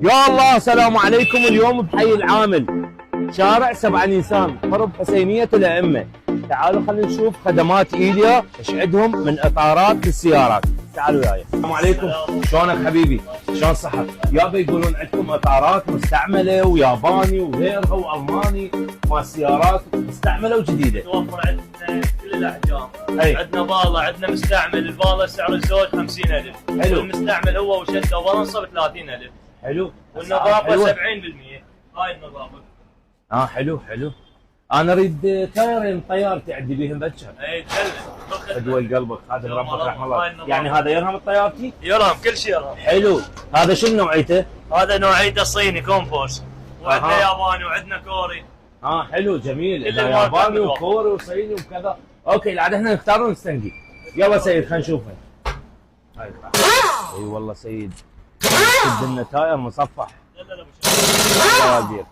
يا الله، السلام عليكم. اليوم بحي العامل، شارع 7 نيسان، قرب حسينية الأئمة. تعالوا خلينا نشوف خدمات إيليا ايش عندهم من إطارات للسيارات. تعالوا وياي. السلام عليكم، شلونك حبيبي؟ شلون صحتك؟ يابا يقولون عندكم إطارات مستعملة وياباني وغيرها وألماني مال سيارات مستعملة وجديدة. توفر عندنا كل الاحجام. أي. عندنا باله، عندنا مستعمل. الباله سعر الزوج 50,000. حلو. والمستعمل هو وشده وبلنصه ب 30,000. حلو. والنظافه 70%. هاي النظافه. حلو حلو. أنا أريد تايرين طيارتي عندي بيهم بكر. اي تكلم. ادوي قلبك، خادم ربك رحمه هاي الله. النظام. يعني هذا يرهم طيارتي؟ يرهم كل شيء يرهم. حلو. هذا شنو نوعيته؟ هذا نوعيته صيني كومبوس. وعندنا أها. ياباني وعندنا كوري. حلو جميل. كل إذا الماركات ياباني بالوقت. وكوري وصيني وكذا. اوكي، العاده احنا نختار ونستنقي. يلا سيد خلينا نشوفه. هاي. اي والله سيد. شد لنا تاير مصفح. لا لا لا توابير.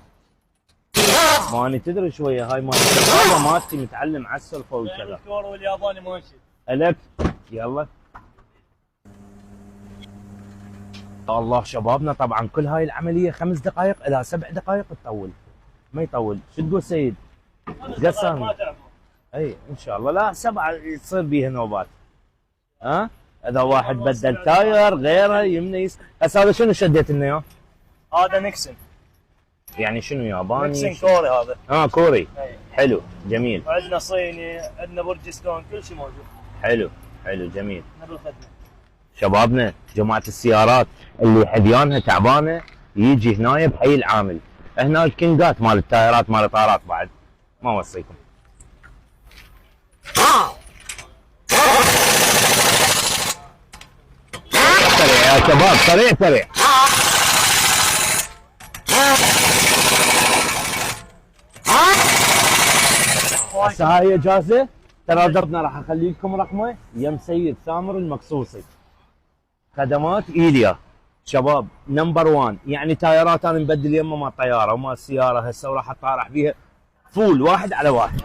ماني تدري شويه هاي مالتي. هذا مالتي متعلم على السلفه وكذا. الكوري والياباني ماشي. الك. يلا. الله شبابنا، طبعا كل هاي العمليه 5 دقائق الى 7 دقائق تطول، ما يطول. شو تقول سيد؟ قسم. ما تعرفون. اي ان شاء الله. لا 7 يصير بيها نوبات. اذا واحد بدل تاير غيره يمنى هسه هذا شنو شديت لنا اياه؟ هذا نيكسون. يعني شنو ياباني؟ نيكسون كوري هذا. كوري. أي. حلو جميل. وعندنا صيني، عندنا برجستون، كل شيء موجود. حلو حلو جميل. احنا بالخدمه. شبابنا جماعه السيارات اللي حديانها تعبانه يجي هنا بحي العامل. هنا الكينجات مال التايرات مال الاطارات بعد ما اوصيكم. سريع يا شباب، سريع سريع. هسه هاي جاهزه. ترى دربنا راح اخلي لكم رقمه يم سيد سامر المقصوصي. خدمات ايليا شباب نمبر 1. يعني تايرات انا مبدل يمه مال طياره ومال سياره هسه وراح اطارح بيها فول 1 على 1.